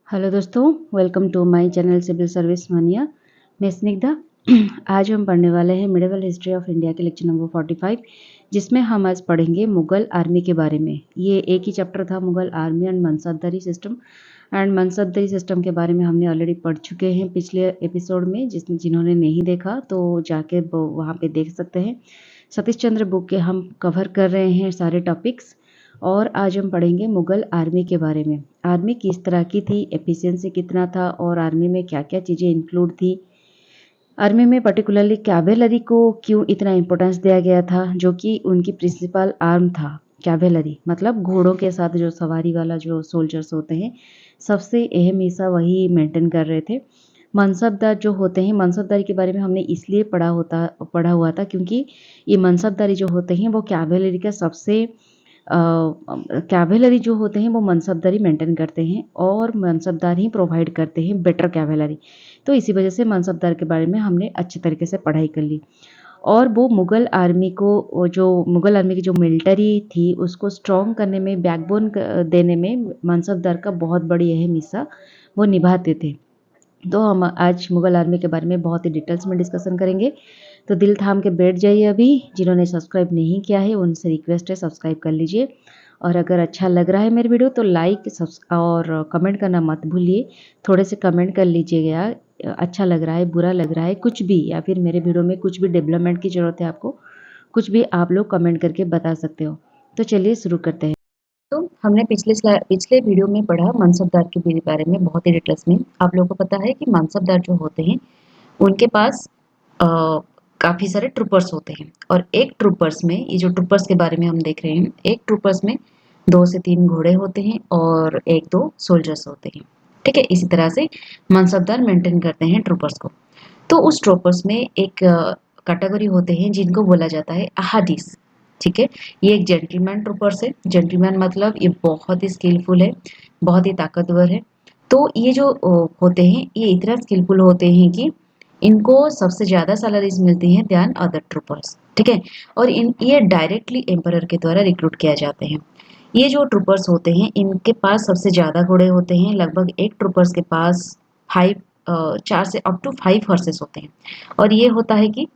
Hello दोस्तों, welcome to my channel Civil Service Mania. मैं स्निग्धा। आज हम पढ़ने वाले हैं मिडिवल हिस्ट्री ऑफ इंडिया के लेक्चर नंबर 45, जिसमें हम आज पढ़ेंगे मुगल आर्मी के बारे में। ये एक ही चैप्टर था, Mughal army and मनसबदारी system. And मनसबदारी system के बारे में हमने ऑलरेडी पढ़ चुके हैं पिछले एपिसोड में। जिन्होंने नहीं देखा तो जाके वहाँ पे देख सकते हैं। सतीश चंद्र बुक के हम कवर कर रहे हैं सारे टॉपिक्स। और आज हम पढ़ेंगे मुगल आर्मी के बारे में। आर्मी किस तरह की थी, एफिशिएंसी कितना था और आर्मी में क्या क्या चीज़ें इंक्लूड थी। आर्मी में पर्टिकुलरली कैवेलरी को क्यों इतना इम्पोर्टेंस दिया गया था, जो कि उनकी प्रिंसिपल आर्म था। कैवेलरी मतलब घोड़ों के साथ जो सवारी वाला जो सोल्जर्स होते हैं, सबसे अहम हिस्सा वही मेंटेन कर रहे थे। मनसबदार जो होते हैं, मनसबदारी के बारे में हमने इसलिए पढ़ा हुआ था क्योंकि ये मनसबदारी जो होते हैं वो कैवेलरी का सबसे कैवेलरी जो होते हैं वो मनसबदारी मेंटेन करते हैं और मनसबदार ही प्रोवाइड करते हैं बेटर कैवेलरी। तो इसी वजह से मनसबदार के बारे में हमने अच्छे तरीके से पढ़ाई कर ली। और वो मुगल आर्मी को, जो मुगल आर्मी की जो मिलिट्री थी उसको स्ट्रॉन्ग करने में, बैकबोन देने में मनसबदार का बहुत बड़ी अहम हिस्सा वो निभाते थे। तो हम आज मुगल आर्मी के बारे में बहुत ही डिटेल्स में डिस्कशन करेंगे। तो दिल थाम के बैठ जाइए। अभी जिन्होंने सब्सक्राइब नहीं किया है उनसे रिक्वेस्ट है, सब्सक्राइब कर लीजिए। और अगर अच्छा लग रहा है मेरी वीडियो तो लाइक और कमेंट करना मत भूलिए। थोड़े से कमेंट कर लीजिएगा, अच्छा लग रहा है, बुरा लग रहा है, कुछ भी, या फिर मेरे वीडियो में कुछ भी डेवलपमेंट की ज़रूरत है आपको, कुछ भी आप लोग कमेंट करके बता सकते हो। तो चलिए शुरू करते हैं। तो हमने पिछले वीडियो में पढ़ा मनसबदार के बारे में बहुत ही डिटेल्स में। आप लोगों को पता है कि मनसबदार जो होते हैं उनके पास अ, काफ़ी सारे ट्रूपर्स होते हैं। और एक ट्रूपर्स में, ये जो ट्रूपर्स के बारे में हम देख रहे हैं, एक ट्रूपर्स में 2 से 3 घोड़े होते हैं और 1-2 सोल्जर्स होते हैं। ठीक है, इसी तरह से मनसबदार मेंटेन करते हैं ट्रूपर्स को। तो उस ट्रूपर्स में एक कैटेगरी होते हैं जिनको बोला जाता है अहादीस। ठीक है, ये एक जेंटलमैन ट्रूपर्स है। जेंटलमैन मतलब ये बहुत ही स्किलफुल है, बहुत ही ताकतवर है। तो ये जो होते हैं, ये इतना स्किलफुल होते हैं कि इनको सबसे ज़्यादा सैलरीज मिलती हैं दैन अदर ट्रूपर्स। ठीक है, और ये डायरेक्टली एम्परर के द्वारा रिक्रूट किया जाते हैं। ये जो ट्रूपर्स होते हैं इनके पास सबसे ज़्यादा घोड़े होते हैं। लगभग एक ट्रूपर्स के पास 4 से अप टू 5 हॉर्सेस होते हैं। और ये होता है कि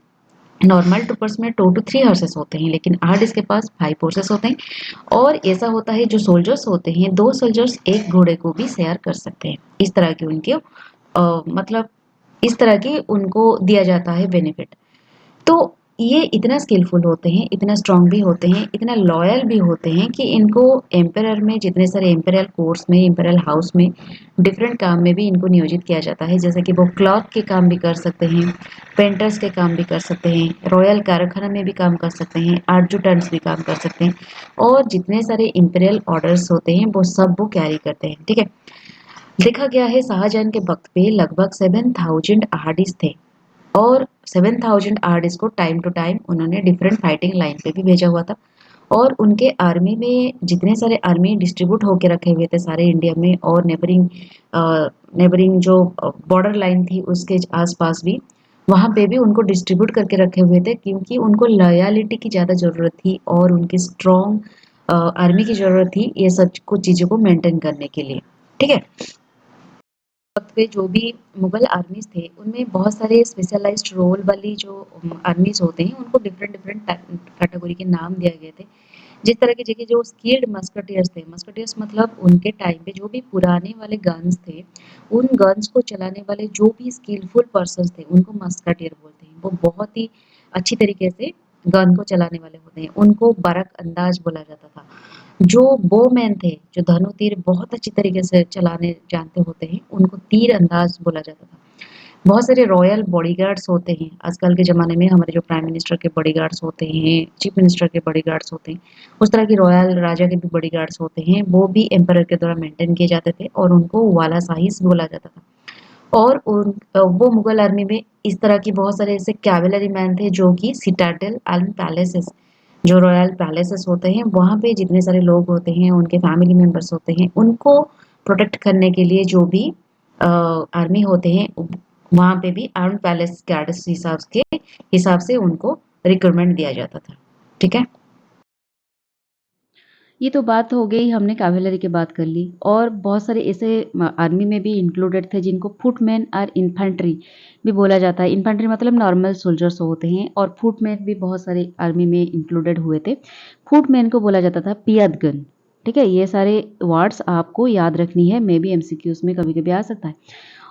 नॉर्मल ट्रूपर्स में 2 to 3 हॉर्सेस होते हैं, लेकिन आर्डिस के पास 5 हॉर्सेस होते हैं। और ऐसा होता है जो सोल्जर्स होते हैं, 2 सोल्जर्स एक घोड़े को भी शेयर कर सकते हैं। इस तरह के उनके मतलब इस तरह की उनको दिया जाता है बेनिफिट। तो ये इतना स्किलफुल होते हैं, इतना स्ट्रांग भी होते हैं, इतना लॉयल भी होते हैं कि इनको एम्परर में, जितने सारे एम्परल कोर्ट्स में, एम्परल हाउस में डिफरेंट काम में भी इनको नियोजित किया जाता है। जैसे कि वो क्लॉक के काम भी कर सकते हैं, पेंटर्स के काम भी कर सकते हैं, रॉयल कारखाना में भी काम कर सकते हैं, एडजुटेंट्स भी काम कर सकते हैं। और जितने सारे इंपीरियल ऑर्डर्स होते हैं वो सब वो कैरी करते हैं। ठीक है, देखा गया है शाहजहां के वक्त पे लगभग 7000 आर्टिस्ट थे। और 7000 आर्टिस्ट को टाइम टू टाइम उन्होंने डिफरेंट फाइटिंग लाइन पे भी भेजा हुआ था। और उनके आर्मी में जितने सारे आर्मी डिस्ट्रीब्यूट होके रखे हुए थे सारे इंडिया में, और नेबरिंग जो बॉर्डर लाइन थी उसके आसपास भी, वहाँ पे भी उनको डिस्ट्रीब्यूट करके रखे हुए थे, क्योंकि उनको लॉयलिटी की ज़्यादा ज़रूरत थी और उनकी स्ट्रॉन्ग आर्मी की ज़रूरत थी ये सब कुछ चीज़ों को मेंटेन करने के लिए। ठीक है, वक्त पे जो भी मुगल आर्मीज थे उनमें बहुत सारे स्पेशलाइज्ड रोल वाली जो आर्मीज होते हैं उनको डिफरेंट डिफरेंट कैटेगरी के नाम दिए गए थे। जिस तरह की जगह जो स्किल्ड मस्कटियर्स थे, मस्कटियर्स मतलब उनके टाइम पे जो भी पुराने वाले गन्स थे, उन गन्स को चलाने वाले जो भी स्किलफुल पर्सन थे उनको मस्कटियर बोलते हैं। वो बहुत ही अच्छी तरीके से गन को चलाने वाले होते हैं, उनको बरक अंदाज बोला जाता था। जो बोमैन थे, जो धनु तीर बहुत अच्छी तरीके से चलाने जानते होते हैं, उनको तीर अंदाज बोला जाता था। बहुत सारे रॉयल बॉडीगार्ड्स होते हैं। आजकल के ज़माने में हमारे जो प्राइम मिनिस्टर के बॉडीगार्ड्स होते हैं, चीफ मिनिस्टर के बॉडीगार्ड्स होते हैं, उस तरह की रॉयल राजा के भी बॉडीगार्ड्स होते हैं। वो भी एम्परर के द्वारा मेंटेन किए जाते थे और उनको वाला साहिस बोला जाता था। और वो मुगल आर्मी में इस तरह की बहुत सारे ऐसे कैवेलरी मैन थे जो कि सिटाडेल एंड पैलेसेस, जो रॉयल पैलेसेस होते हैं वहाँ पे जितने सारे लोग होते हैं, उनके फैमिली मेंबर्स होते हैं, उनको प्रोटेक्ट करने के लिए जो भी आर्मी होते हैं, वहाँ पे भी आर्म पैलेस गार्ड्स हिसाब से उनको रिक्रूटमेंट दिया जाता था। ठीक है, ये तो बात हो गई, हमने कैवेलरी की बात कर ली। और बहुत सारे ऐसे आर्मी में भी इंक्लूडेड थे जिनको फुटमैन और इन्फेंट्री भी बोला जाता है। इन्फेंट्री मतलब नॉर्मल सोल्जर्स होते हैं, और फुटमैन भी बहुत सारे आर्मी में इंक्लूडेड हुए थे। फुटमैन को बोला जाता था पियदगन। ठीक है, ये सारे वर्ड्स आपको याद रखनी है, मे बी एमसीक्यूज में कभी कभी आ सकता है।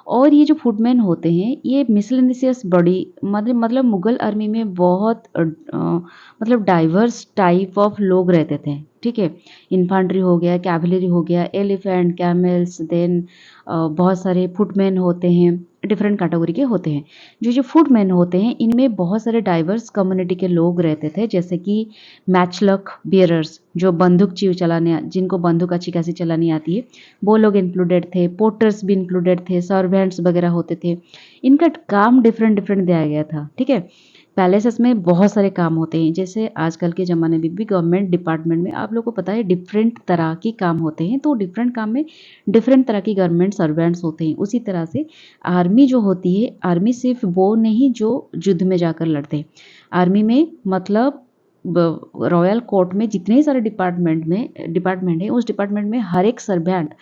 और ये जो फुटमैन होते हैं ये मिसलेनियस बॉडी, मतलब मुगल आर्मी में बहुत मतलब डाइवर्स टाइप ऑफ लोग रहते थे। ठीक है, इन्फेंट्री हो गया, कैवलरी हो गया, एलिफेंट, कैमल्स, देन बहुत सारे फुटमैन होते हैं, डिफरेंट कैटेगरी के होते हैं। जो फुटमैन होते हैं इनमें बहुत सारे डाइवर्स कम्युनिटी के लोग रहते थे, जैसे कि मैचलक बियरर्स, जो बंदूक चलाने, जिनको बंदूक अच्छी खासी चलानी आती है, वो लोग इंक्लूडेड थे। पोर्टर्स भी इंक्लूडेड थे, सर्वेंट्स वगैरह होते थे। इनका काम डिफरेंट डिफरेंट दिया गया था। ठीक है, पैलेसेस में बहुत सारे काम होते हैं, जैसे आजकल के ज़माने में भी गवर्नमेंट डिपार्टमेंट में आप लोगों को पता है डिफरेंट तरह के काम होते हैं, तो डिफरेंट काम में डिफरेंट तरह की गवर्नमेंट सर्वेंट्स होते हैं। उसी तरह से आर्मी जो होती है, आर्मी सिर्फ वो नहीं जो युद्ध में जाकर लड़ते हैं। आर्मी में मतलब रॉयल कोर्ट में जितने सारे डिपार्टमेंट है, उस डिपार्टमेंट में हर एक सर्वेंट,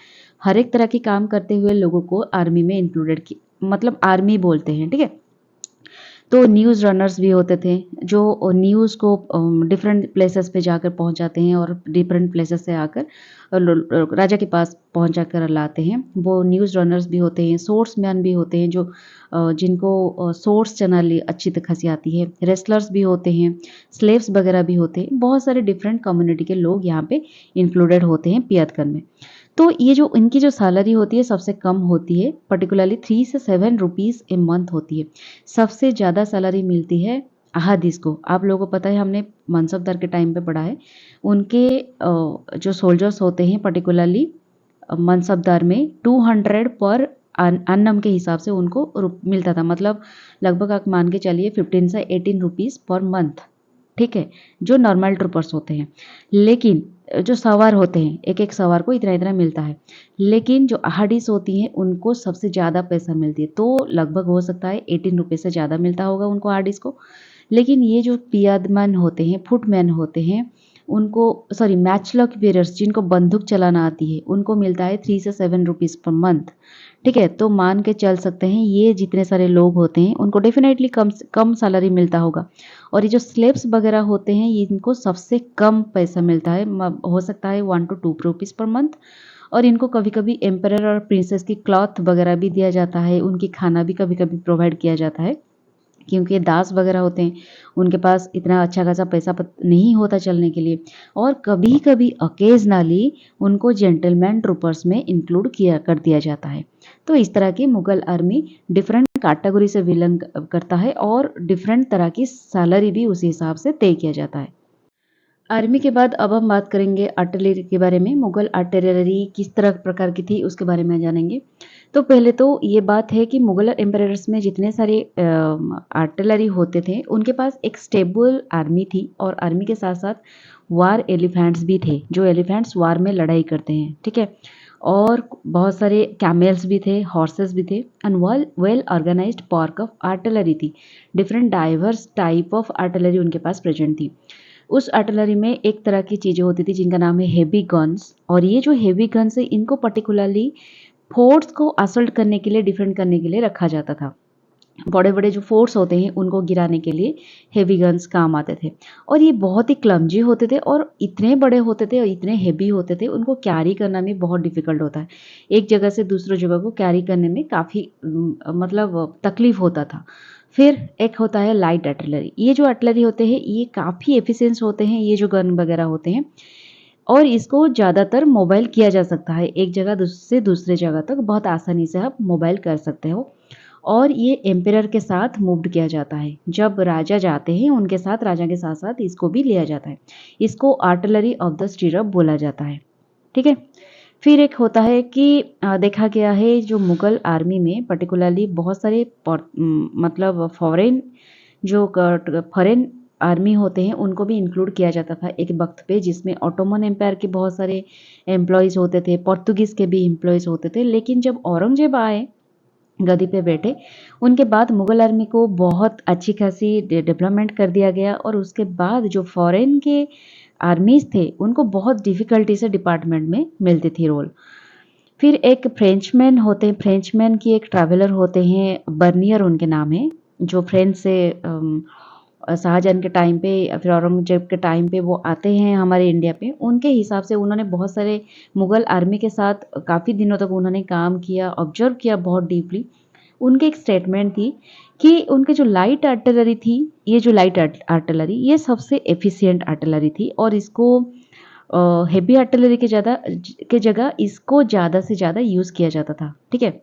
हर एक तरह के काम करते हुए लोगों को आर्मी में इंक्लूडेड की मतलब आर्मी बोलते हैं। ठीक है, तो न्यूज़ रनर्स भी होते थे जो न्यूज़ को डिफरेंट प्लेसेस पे जाकर पहुंचाते हैं, और डिफरेंट प्लेसेस से आकर राजा के पास पहुंचा कर लाते हैं। वो न्यूज़ रनर्स भी होते हैं, सोर्स मैन भी होते हैं, जो जिनको सोर्स चलानी अच्छी खासी आती है। रेसलर्स भी होते हैं, स्लेव्स वगैरह भी होते हैं। बहुत सारे डिफरेंट कम्युनिटी के लोग यहाँ पे इंक्लूडेड होते हैं पियतगन में। तो ये जो इनकी जो सैलरी होती है सबसे कम होती है, पर्टिकुलरली 3 से 7 रुपीज़ ए मंथ होती है। सबसे ज़्यादा सैलरी मिलती है अहादीस को। आप लोगों को पता है, हमने मनसबदार के टाइम पे पढ़ा है, उनके जो सोल्जर्स होते हैं पर्टिकुलरली मनसबदार में 200 पर अन्नम के हिसाब से उनको मिलता था। मतलब लगभग आप मान के चलिए 15 से 18 रुपीज़ पर मंथ। ठीक है, जो नॉर्मल ट्रूपर्स होते हैं। लेकिन जो सवार होते हैं, एक एक सवार को इतना इतना मिलता है। लेकिन जो अहाडीस होती हैं उनको सबसे ज़्यादा पैसा मिलती है, तो लगभग हो सकता है 18 रुपये से ज़्यादा मिलता होगा उनको अहाडीस को। लेकिन ये जो पियादमैन होते हैं, फुटमैन होते हैं, उनको सॉरी मैचलॉक बेरर्स, जिनको बंदूक चलाना आती है, उनको मिलता है 3 से 7 रुपीज़ पर मंथ। ठीक है, तो मान के चल सकते हैं ये जितने सारे लोग होते हैं उनको डेफिनेटली कम कम सैलरी मिलता होगा। और ये जो स्लेव्स वगैरह होते हैं ये इनको सबसे कम पैसा मिलता है, हो सकता है 1 to 2 रुपीज़ पर मंथ। और इनको कभी कभी एम्परर और प्रिंसेस की क्लॉथ वगैरह भी दिया जाता है, उनकी खाना भी कभी कभी प्रोवाइड किया जाता है, क्योंकि दास वगैरह होते हैं, उनके पास इतना अच्छा खासा पैसा नहीं होता चलने के लिए। और कभी कभी अकेजनली उनको जेंटलमैन ट्रूपर्स में इंक्लूड किया कर दिया जाता है। तो इस तरह की मुगल आर्मी डिफरेंट कैटेगरी से बिलोंग करता है, और डिफरेंट तरह की सैलरी भी उसी हिसाब से तय किया जाता है। आर्मी के बाद अब हम बात करेंगे आर्टिलरी के बारे में। मुगल आर्टिलरी किस तरह प्रकार की थी उसके बारे में जानेंगे। तो पहले तो ये बात है कि मुगल एम्परर्स में जितने सारे आर्टिलरी होते थे उनके पास एक स्टेबल आर्मी थी, और आर्मी के साथ साथ वार एलिफेंट्स भी थे, जो एलिफेंट्स वार में लड़ाई करते हैं। ठीक है, और बहुत सारे कैमल्स भी थे, हॉर्सेस भी थे, and well organised park of artillery थी। Different diverse type of artillery उनके पास प्रेजेंट थी। उस आर्टिलरी में एक तरह की चीज़ें होती थी जिनका नाम है हेवी गन्स, और ये जो हेवी गन्स है इनको पर्टिकुलरली फोर्ट्स को असल्ट करने के लिए, डिफेंड करने के लिए रखा जाता था। बड़े बड़े जो फोर्ट्स होते हैं उनको गिराने के लिए हेवी गन्स काम आते थे। और ये बहुत ही क्लमजी होते थे, और इतने बड़े होते थे और इतने हेवी होते थे, उनको कैरी करना भी बहुत डिफिकल्ट होता है। एक जगह से दूसरी जगह को कैरी करने में काफ़ी मतलब तकलीफ होता था। फिर एक होता है लाइट आर्टिलरी। ये जो आर्टिलरी होते हैं ये काफ़ी एफिशिएंट होते हैं, ये जो गन वगैरह होते हैं, और इसको ज़्यादातर मोबाइल किया जा सकता है। एक जगह से दूसरे जगह तक बहुत आसानी से आप मोबाइल कर सकते हो। और ये एम्परर के साथ मूव्ड किया जाता है। जब राजा जाते हैं उनके साथ, राजा के साथ साथ इसको भी लिया जाता है। इसको आर्टिलरी ऑफ द स्टीरअप बोला जाता है। ठीक है, फिर एक होता है कि देखा गया है जो मुगल आर्मी में पर्टिकुलरली बहुत सारे मतलब फॉरेन आर्मी होते हैं उनको भी इंक्लूड किया जाता था एक वक्त पे, जिसमें ऑटोमन एम्पायर के बहुत सारे एम्प्लॉयज़ होते थे, पोर्तुगीज़ के भी एम्प्लॉयज़ होते थे। लेकिन जब औरंगजेब आए गद्दी पे बैठे। उनके बाद मुगल आर्मी को बहुत अच्छी खासी डेवलपमेंट कर दिया गया और उसके बाद जो फॉरेन के आर्मीज़ थे, उनको बहुत डिफ़िकल्टी से डिपार्टमेंट में मिलती थी रोल। फिर एक फ्रेंचमैन होते हैं, फ्रेंचमैन की एक ट्रैवलर होते हैं, बर्नियर उनके नाम है, जो फ्रेंच से शाहजहां के टाइम पे या फिर औरंगजेब के टाइम पे वो आते हैं हमारे इंडिया पे। उनके हिसाब से उन्होंने बहुत सारे मुगल आर्मी के साथ काफ़ी दिनों तक उन्होंने काम किया, ऑब्जर्व किया बहुत डीपली। उनकी एक स्टेटमेंट थी कि उनके जो लाइट आर्टिलरी थी, ये जो लाइट आर्टिलरी ये सबसे एफिशिएंट आर्टिलरी थी और इसको हेवी आर्टिलरी के जगह इसको ज़्यादा से ज़्यादा यूज़ किया जाता था। ठीक है?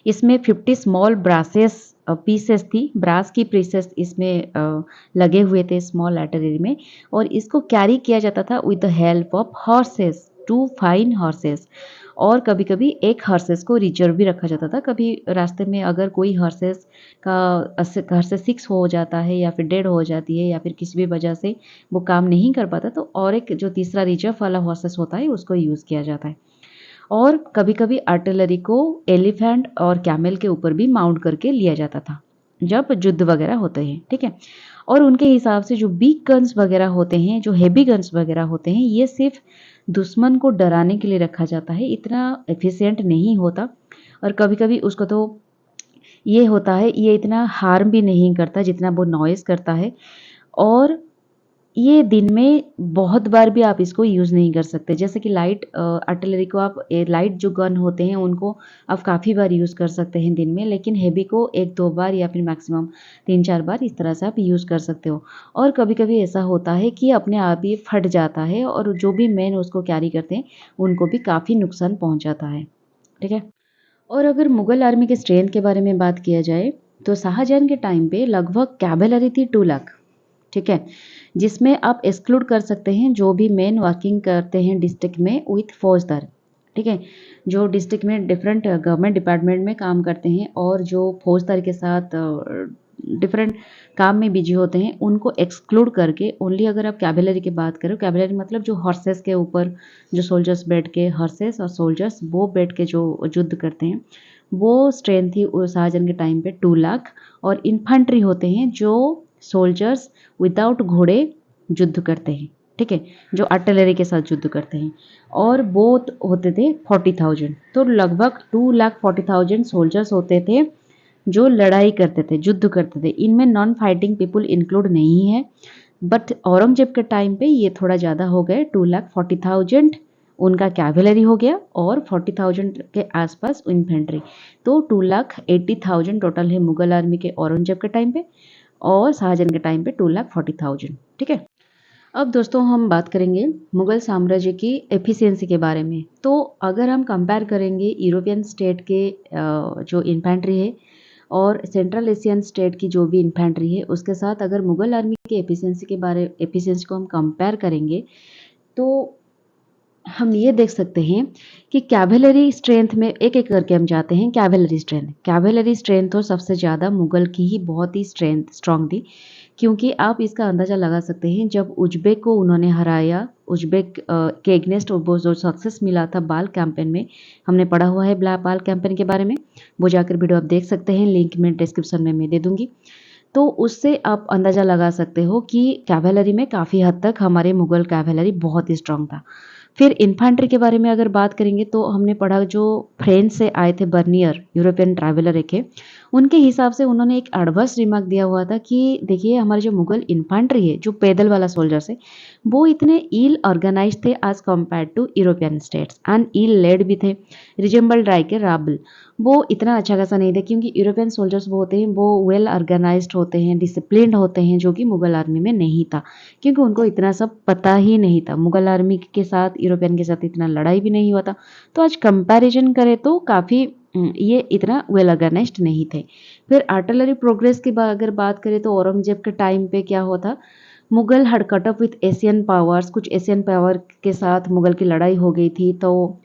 इसमें 50 स्मॉल ब्रासेस पीसेस थी, ब्रास की पीसेस इसमें लगे हुए थे स्मॉल आर्टिलरी में और इसको कैरी किया जाता था with the help of horses, 2 fine horses. और कभी-कभी एक हॉर्सेस को रिजर्व भी रखा जाता था। कभी रास्ते में अगर कोई हॉर्सेस का हॉर्सेस 6 हो जाता है या फिर डेड हो जाती है या फिर किसी भी वजह से वो काम नहीं कर पाता, तो और एक जो तीसरा रिजर्व वाला हॉर्सेस होता है उसको यूज़ किया जाता है। और कभी-कभी आर्टिलरी को एलिफेंट और कैमल के ऊपर भी माउंट करके लिया जाता था, जब युद्ध वगैरह होते हैं, ठीक है? और उनके हिसाब से जो बिग गन्स वगैरह होते हैं, जो हेवी गन्स वगैरह होते हैं, ये सिर्फ़ दुश्मन को डराने के लिए रखा जाता है, इतना एफिशिएंट नहीं होता और कभी-कभी उसको तो ये होता है, ये इतना हार्म भी नहीं करता जितना वो नॉइज़ करता है और ये दिन में बहुत बार भी आप इसको यूज़ नहीं कर सकते। जैसे कि लाइट आर्टिलरी को आप लाइट जो गन होते हैं उनको आप काफ़ी बार यूज़ कर सकते हैं दिन में, लेकिन हेवी को 1-2 बार या फिर मैक्सिमम 3-4 बार इस तरह से आप यूज़ कर सकते हो। और कभी-कभी ऐसा होता है कि अपने आप ही फट जाता है और जो भी मैन उसको कैरी करते हैं, उनको भी काफ़ी नुकसान पहुँचाता है। ठीक है? और अगर मुगल आर्मी के स्ट्रेंथ के बारे में बात किया जाए, तो शाहजहां के टाइम पे लगभग कैवेलरी थी 2 लाख। ठीक है? जिसमें आप एक्सक्लूड कर सकते हैं जो भी मेन वर्किंग करते हैं डिस्ट्रिक्ट में विथ फौजदार। ठीक है? जो डिस्ट्रिक्ट में डिफरेंट गवर्नमेंट डिपार्टमेंट में काम करते हैं और जो फौजदार के साथ डिफरेंट काम में बिजी होते हैं, उनको एक्सक्लूड करके ओनली अगर आप कैवेलरी की बात करो, कैवेलरी मतलब जो हॉर्सेस के ऊपर जो सोल्जर्स बैठ के, हॉर्सेस और सोल्जर्स वो बैठ के जो युद्ध करते हैं, वो स्ट्रेंथ थी शाहजहां के टाइम पे 2 लाख। और इन्फेंट्री होते हैं जो सोल्जर्स विदाउट घोड़े युद्ध करते हैं, ठीक है? जो आर्टिलरी के साथ युद्ध करते हैं और वो होते थे 40,000। तो लगभग 2,40,000 सोल्जर्स होते थे जो लड़ाई करते थे, युद्ध करते थे। इनमें नॉन फाइटिंग पीपल इंक्लूड नहीं है, बट औरंगजेब के टाइम पे ये थोड़ा ज़्यादा हो गए, 2,40,000 उनका कैवेलरी हो गया और 40,000 के आसपास इन्फेंट्री। तो 2,80,000 टोटल है मुगल आर्मी के औरंगजेब के टाइम पे और शाहजहां के टाइम पे 2,40,000। ठीक है? अब दोस्तों हम बात करेंगे मुगल साम्राज्य की एफिशिएंसी के बारे में। तो अगर हम कंपेयर करेंगे यूरोपियन स्टेट के जो इन्फेंट्री है और सेंट्रल एशियन स्टेट की जो भी इन्फेंट्री है, उसके साथ अगर मुगल आर्मी की एफिशिएंसी को हम कंपेयर करेंगे, तो हम ये देख सकते हैं कि कैवेलरी स्ट्रेंथ में एक-एक करके हम जाते हैं। कैवेलरी स्ट्रेंथ तो सबसे ज़्यादा मुगल की ही बहुत ही स्ट्रॉन्ग थी, क्योंकि आप इसका अंदाज़ा लगा सकते हैं जब उज़्बेक को उन्होंने हराया, उज़्बेक के अगेंस्ट वो जो सक्सेस मिला था बाल कैंपेन में, हमने पढ़ा हुआ है बाल कैंपेन के बारे में, वो जाकर वीडियो आप देख सकते हैं, लिंक मैं डिस्क्रिप्शन में मैं दे दूँगी। तो उससे आप अंदाज़ा लगा सकते हो कि कैवेलरी में काफ़ी हद तक हमारे मुगल कैवेलरी बहुत ही स्ट्रॉन्ग था। फिर इन्फेंट्री के बारे में अगर बात करेंगे तो हमने पढ़ा जो फ्रेंच से आए थे बर्नियर, यूरोपियन ट्रैवलर एक है, उनके हिसाब से उन्होंने एक एडवर्स रिमार्क दिया हुआ था कि देखिए हमारे जो मुगल इन्फेंट्री है, जो पैदल वाला सोल्जर्स है, वो इतने इल ऑर्गेनाइज्ड थे as compared to European states and ill led भी थे, रिजेंबल्ड लाइक ए राबल। वो इतना अच्छा खासा नहीं था क्योंकि यूरोपियन सोल्जर्स वो होते हैं, वो वेल ऑर्गेनाइज्ड होते हैं, डिसिप्लिन्ड होते हैं, जो कि मुगल आर्मी में नहीं था। क्योंकि उनको इतना सब पता ही नहीं था। मुगल आर्मी के साथ यूरोपियन के साथ इतना लड़ाई भी नहीं हुआ था। तो आज कंपैरिजन करें तो काफ़ी ये इतना वेल ऑर्गेनाइज्ड नहीं थे। फिर आर्टिलरी प्रोग्रेस की अगर बात करें तो औरंगजेब के टाइम पे क्या हुआ था, Mughal had cut up with Asian powers, कुछ एशियन पावर के साथ मुगल की लड़ाई हो गई थी। तो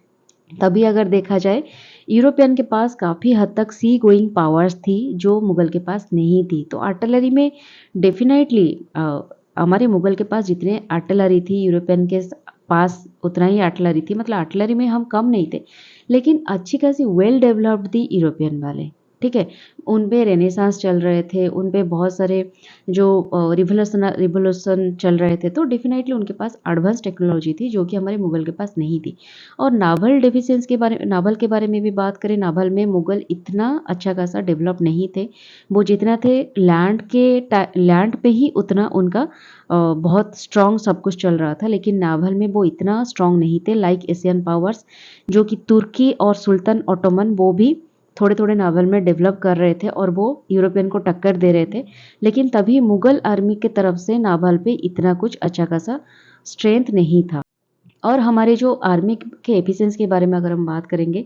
तभी अगर देखा जाए यूरोपियन के पास काफ़ी हद तक सी गोइंग पावर्स थी जो मुगल के पास नहीं थी। तो आर्टिलरी में डेफिनेटली हमारे मुगल के पास जितने आर्टिलरी थी यूरोपियन के पास उतना ही आर्टिलरी थी, मतलब आर्टिलरी में हम कम नहीं थे, लेकिन अच्छी खासी वेल डेवलप्ड थी यूरोपियन वाले, ठीक है। उन पे रेनेसांस चल रहे थे, उन पे बहुत सारे जो रिवोल्यूशन चल रहे थे, तो डेफिनेटली उनके पास एडवांस टेक्नोलॉजी थी जो कि हमारे मुगल के पास नहीं थी। और नावल के बारे में भी बात करें, नावल में मुगल इतना अच्छा खासा डेवलप नहीं थे। वो जितना थे लैंड पे ही उतना उनका बहुत स्ट्रॉन्ग सब कुछ चल रहा था, लेकिन नावल में वो इतना स्ट्रॉन्ग नहीं थे। लाइक एशियन पावर्स जो कि तुर्की और सुल्तान ऑटोमन, वो भी थोड़े थोड़े नावल में डेवलप कर रहे थे और वो यूरोपियन को टक्कर दे रहे थे, लेकिन तभी मुगल आर्मी की तरफ से नावल पे इतना कुछ अच्छा खासा स्ट्रेंथ नहीं था। और हमारे जो आर्मी के एफिशिएंसी के बारे में अगर हम बात करेंगे,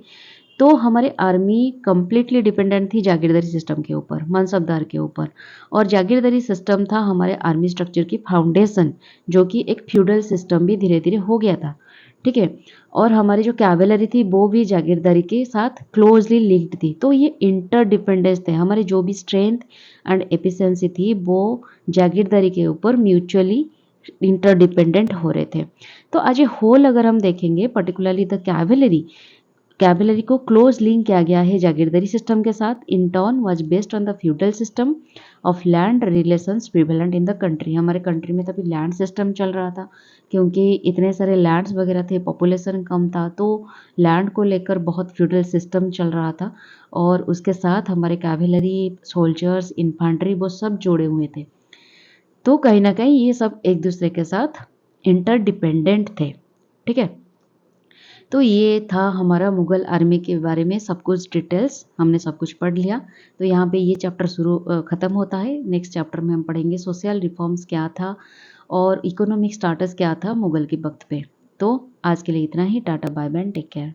तो हमारे आर्मी कंप्लीटली डिपेंडेंट थी जागीरदारी सिस्टम के ऊपर, मनसबदार के ऊपर। और जागीरदारी सिस्टम था हमारे आर्मी स्ट्रक्चर की फाउंडेशन, जो कि एक फ्यूडल सिस्टम भी धीरे धीरे हो गया था, ठीक है। और हमारी जो कैवेलरी थी वो भी जागीरदारी के साथ क्लोजली लिंक्ड थी। तो ये इंटरडिपेंडेंस थे, हमारी जो भी स्ट्रेंथ एंड एफिशिएंसी थी वो जागीरदारी के ऊपर म्यूचुअली इंटरडिपेंडेंट हो रहे थे। तो एज ए होल अगर हम देखेंगे, पर्टिकुलरली द कैवेलरी को क्लोज लिंक किया गया है जागीरदारी सिस्टम के साथ। In turn was based on the feudal system of land relations prevalent in the country. हमारे कंट्री में तभी लैंड सिस्टम चल रहा था, क्योंकि इतने सारे लैंड्स वगैरह थे, पॉपुलेशन कम था, तो लैंड को लेकर बहुत फ्यूडल सिस्टम चल रहा था। और उसके साथ हमारे कैवेलरी, सोल्जर्स, इन्फेंट्री, वो सब जोड़े हुए थे। तो कहीं ना कहीं ये सब एक दूसरे के साथ इंटरडिपेंडेंट थे, ठीक है। तो ये था हमारा मुगल आर्मी के बारे में सब कुछ डिटेल्स, हमने सब कुछ पढ़ लिया। तो यहाँ पे ये चैप्टर ख़त्म होता है। नेक्स्ट चैप्टर में हम पढ़ेंगे सोशल रिफॉर्म्स क्या था और इकोनॉमिक स्टाटस क्या था मुगल के वक्त पे। तो आज के लिए इतना ही। Tata, bye bye, take care.